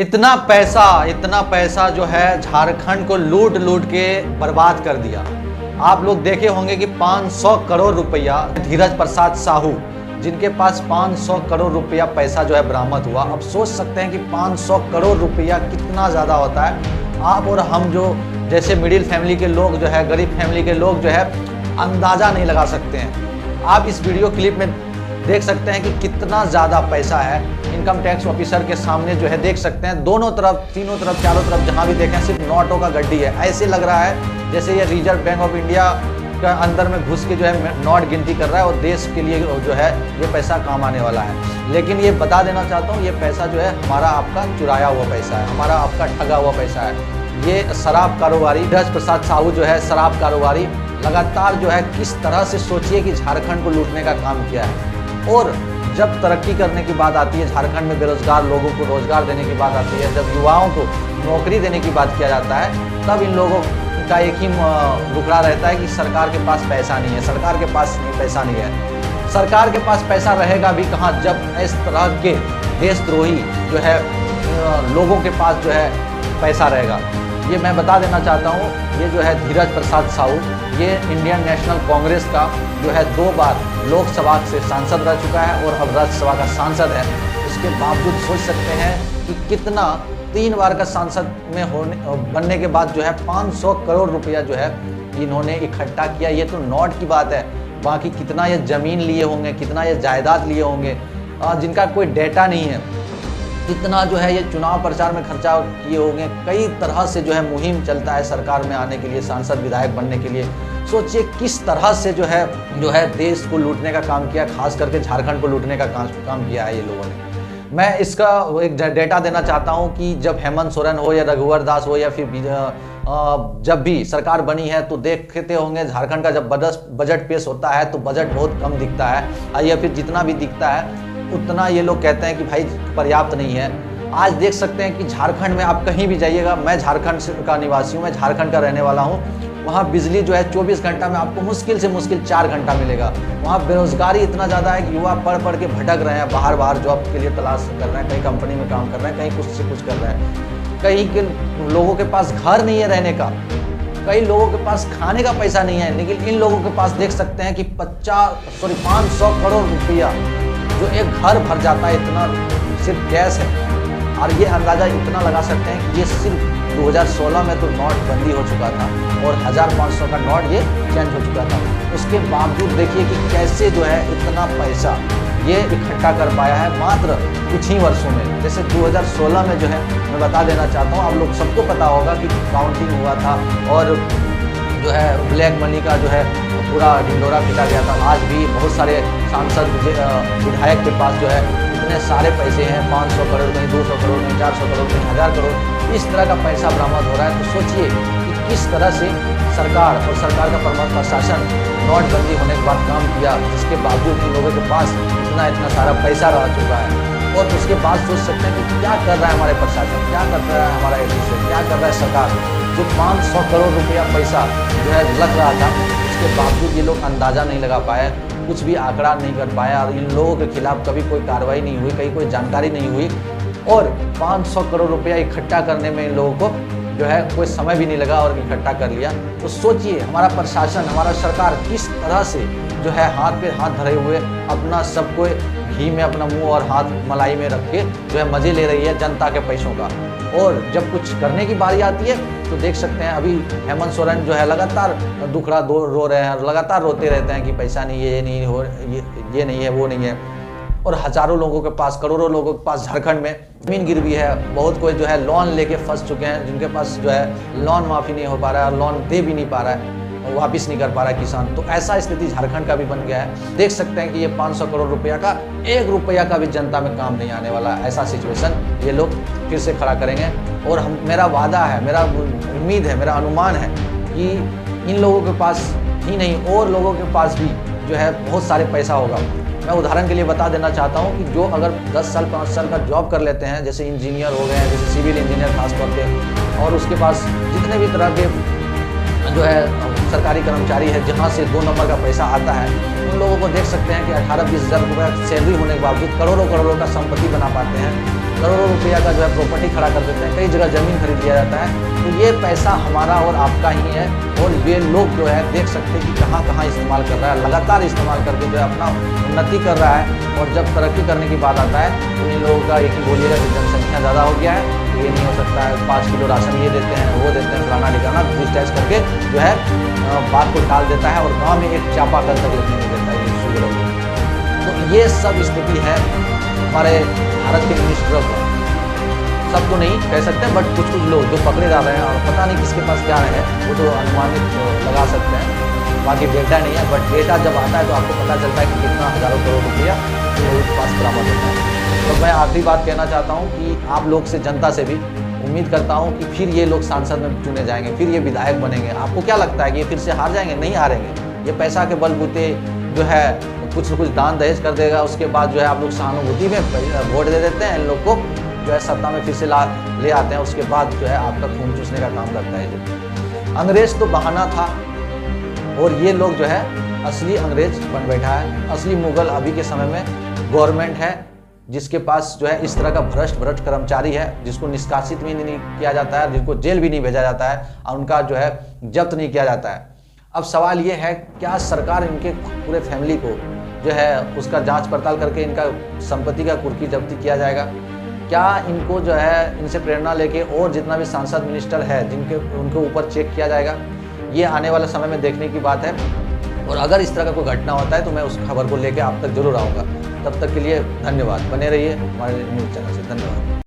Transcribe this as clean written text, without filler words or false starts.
इतना पैसा जो है झारखंड को लूट लूट के बर्बाद कर दिया। आप लोग देखे होंगे कि 500 करोड़ रुपया धीरज प्रसाद साहू, जिनके पास 500 करोड़ रुपया पैसा जो है बरामद हुआ। अब सोच सकते हैं कि 500 करोड़ रुपया कितना ज़्यादा होता है। आप और हम जो जैसे मिडिल फैमिली के लोग जो है, गरीब फैमिली के लोग जो है, अंदाज़ा नहीं लगा सकते हैं। आप इस वीडियो क्लिप में देख सकते हैं कि कितना ज़्यादा पैसा है। इनकम टैक्स ऑफिसर के सामने जो है देख सकते हैं, दोनों तरफ, तीनों तरफ, चारों तरफ जहाँ भी देखें सिर्फ नोटों का गड्डी है। ऐसे लग रहा है जैसे ये रिजर्व बैंक ऑफ इंडिया का अंदर में घुस के जो है नोट गिनती कर रहा है और देश के लिए जो है ये पैसा काम आने वाला है। लेकिन ये बता देना चाहता हूँ, ये पैसा जो है हमारा आपका चुराया हुआ पैसा है, हमारा आपका ठगा हुआ पैसा है। ये शराब कारोबारी धीरज प्रसाद साहू जो है, शराब कारोबारी लगातार जो है किस तरह से, सोचिए कि झारखंड को लूटने का काम किया है। और जब तरक्की करने की बात आती है, झारखंड में बेरोजगार लोगों को रोजगार देने की बात आती है, जब युवाओं को नौकरी देने की बात किया जाता है, तब इन लोगों का एक ही रुखड़ा रहता है कि सरकार के पास पैसा नहीं है, सरकार के पास पैसा नहीं है। सरकार के पास पैसा रहेगा भी कहाँ जब इस तरह के देशद्रोही जो है लोगों के पास जो है पैसा रहेगा। ये मैं बता देना चाहता हूँ, ये जो है धीरज प्रसाद साहू, ये इंडियन नेशनल कांग्रेस का जो है 2 बार लोकसभा से सांसद रह चुका है और अब राज्यसभा का सांसद है। उसके बावजूद सोच सकते हैं कि कितना 3 बार का सांसद में बनने के बाद जो है 500 करोड़ रुपया जो है इन्होंने इकट्ठा किया। ये तो नोट की बात है, बाकी कितना ये ज़मीन लिए होंगे, कितना ये जायदाद लिए होंगे जिनका कोई डेटा नहीं है, कितना जो है ये चुनाव प्रचार में खर्चा किए होंगे। कई तरह से जो है मुहिम चलता है सरकार में आने के लिए, सांसद विधायक बनने के लिए। सोचिए किस तरह से जो है देश को लूटने का काम किया, खास करके झारखंड को लूटने का काम किया है ये लोगों ने। मैं इसका एक डेटा देना चाहता हूं कि जब हेमंत सोरेन हो या रघुवर दास हो या फिर जब भी सरकार बनी है तो देखते होंगे झारखंड का जब बजट पेश होता है तो बजट बहुत कम दिखता है, या फिर जितना भी दिखता है उतना ये लोग कहते हैं कि भाई पर्याप्त नहीं है। आज देख सकते हैं कि झारखंड में आप कहीं भी जाइएगा, मैं झारखंड का निवासी हूँ, मैं झारखंड का रहने वाला हूँ, वहाँ बिजली जो है 24 घंटा में आपको मुश्किल से मुश्किल 4 घंटा मिलेगा। वहाँ बेरोजगारी इतना ज़्यादा है कि युवा पढ़ के भटक रहे हैं, बाहर जॉब के लिए तलाश कर रहे हैं, कहीं कंपनी में काम कर रहे हैं, कहीं कुछ से कुछ कर रहे हैं। कहीं के लोगों के पास घर नहीं है रहने का, कई लोगों के पास खाने का पैसा नहीं है। लेकिन इन लोगों के पास देख सकते हैं कि 500 करोड़ रुपया जो एक घर भर जाता है, इतना सिर्फ गैस है। और ये अंदाज़ा इतना लगा सकते हैं कि ये सिर्फ 2016 में तो नोटबंदी हो चुका था और 1500 का नोट ये चेंज हो चुका था। उसके बावजूद देखिए कि कैसे जो है इतना पैसा ये इकट्ठा कर पाया है मात्र कुछ ही वर्षों में। जैसे 2016 में जो है, मैं बता देना चाहता हूँ, आप लोग सबको पता होगा कि काउंटिंग हुआ था और जो है ब्लैक मनी का जो है पूरा ढिंडोरा पीटा गया था। आज भी बहुत सारे सांसद विधायक के पास जो है इतने सारे पैसे हैं, 500 करोड़, कहीं 200 करोड़, कहीं 400 करोड़, कहीं 1000 करोड़, इस तरह का पैसा बरामद हो रहा है। तो सोचिए कि किस तरह से सरकार और सरकार का प्रमुख प्रशासन नोटबंदी होने के बाद काम किया, जिसके बावजूद इन लोगों के पास इतना सारा पैसा रह चुका है। और उसके बाद सोच सकते हैं कि क्या कर रहा है हमारे प्रशासन, क्या कर रहा है हमारा एडमिनिस्ट्रेशन, क्या कर रहा है सरकार। जो 500 करोड़ रुपया पैसा जो है लग रहा था, उसके बावजूद ये लोग अंदाज़ा नहीं लगा पाए, कुछ भी आंकड़ा नहीं कर पाया और इन लोगों के खिलाफ कभी कोई कार्रवाई नहीं हुई, कहीं कोई जानकारी नहीं हुई। और 500 करोड़ रुपया इकट्ठा करने में इन लोगों को जो है कोई समय भी नहीं लगा और इकट्ठा कर लिया। तो सोचिए हमारा प्रशासन, हमारा सरकार किस तरह से जो है हाथ पे हाथ धरे हुए अपना सबको घी में अपना मुंह और हाथ मलाई में रख के जो है मज़े ले रही है जनता के पैसों का। और जब कुछ करने की बारी आती है तो देख सकते हैं अभी हेमंत सोरेन जो है लगातार दुखड़ा रो रहे हैं, लगातार रोते रहते हैं कि पैसा नहीं है, ये नहीं हो, ये नहीं है, वो नहीं है। और हज़ारों लोगों के पास, करोड़ों लोगों के पास झारखंड में ज़मीन गिरवी है। बहुत कोई जो है लोन लेके फंस चुके हैं, जिनके पास जो है लोन माफ़ी नहीं हो पा रहा है, लोन दे भी नहीं पा रहा है, वापिस नहीं कर पा रहा है किसान। तो ऐसा स्थिति झारखंड का भी बन गया है। देख सकते हैं कि ये 500 करोड़ रुपया का 1 रुपया का भी जनता में काम नहीं आने वाला। ऐसा सिचुएशन ये लोग फिर से खड़ा करेंगे। और मेरा वादा है, मेरा उम्मीद है, मेरा अनुमान है कि इन लोगों के पास ही नहीं और लोगों के पास भी जो है बहुत सारे पैसा होगा। मैं उदाहरण के लिए बता देना चाहता हूँ कि जो अगर 10 साल 5 साल का जॉब कर लेते हैं, जैसे इंजीनियर हो गए हैं, जैसे सिविल इंजीनियर खासतौर पे, और उसके पास जितने भी तरह के जो है सरकारी कर्मचारी है जहाँ से 2 नंबर का पैसा आता है, उन लोगों को देख सकते हैं कि 18-20 हज़ार रुपये सैलरी होने के बावजूद करोड़ों का संपत्ति बना पाते हैं। करोड़ों रुपया का जो है प्रॉपर्टी खड़ा कर देते हैं, कई जगह ज़मीन खरीद लिया जाता है। तो ये पैसा हमारा और आपका ही है, और ये लोग जो है देख सकते हैं कि कहाँ कहाँ इस्तेमाल कर रहा है, लगातार इस्तेमाल करके जो है अपना उन्नति कर रहा है। और जब तरक्की करने की बात आता है तो इन लोगों का एक ही बोलिएगा कि जनसंख्या ज़्यादा हो गया है, ये नहीं हो सकता है, 5 किलो राशन ये देते हैं, वो देते हैं, फलाना ठिकाना घूस टैक्स करके जो है बात को टाल देता है, और गाँव में एक चापाकल तक लगने नहीं देता है ये शुगर। तो ये सब स्थिति है हमारे भारत के मिनिस्टरों को। सबको नहीं कह सकते, बट कुछ कुछ लोग जो पकड़े जा रहे हैं और पता नहीं किसके पास क्या है, वो तो अनुमानित लगा सकते हैं, बाकी डेटा नहीं है। बट डेटा जब आता है तो आपको पता चलता है कि कितना हज़ारों करोड़ रुपया लोगों के पास बरामद होता है। तो मैं आखिरी बात कहना चाहता हूँ कि आप लोग से, जनता से भी उम्मीद करता हूँ कि फिर ये लोग सांसद में चुने जाएंगे, फिर ये विधायक बनेंगे। आपको क्या लगता है कि ये फिर से हार जाएंगे? नहीं हारेंगे। ये पैसा के बलबूते जो है कुछ न कुछ दान दहेज कर देगा, उसके बाद जो है आप लोग सहानुभूति में वोट दे देते हैं, इन लोग को जो है सत्ता में फिर से ले आते हैं, उसके बाद जो है आपका खून चूसने का काम करता है। अंग्रेज तो बहाना था, और ये लोग जो है असली अंग्रेज बन बैठा है। असली मुगल अभी के समय में गवर्नमेंट है, जिसके पास जो है इस तरह का भ्रष्ट कर्मचारी है, जिसको निष्कासित भी नहीं किया जाता है, जिनको जेल भी नहीं भेजा जाता है, और उनका जो है जब्त नहीं किया जाता है। अब सवाल ये है, क्या सरकार इनके पूरे फैमिली को जो है उसका जांच पड़ताल करके इनका संपत्ति का कुर्की जब्ती किया जाएगा? क्या इनको जो है इनसे प्रेरणा लेके और जितना भी सांसद मिनिस्टर है जिनके उनके ऊपर चेक किया जाएगा? ये आने वाले समय में देखने की बात है। और अगर इस तरह का कोई घटना होता है तो मैं उस खबर को लेकर आप तक जरूर आऊँगा। तब तक के लिए धन्यवाद। बने रहिए हमारे न्यूज़ चैनल से। धन्यवाद।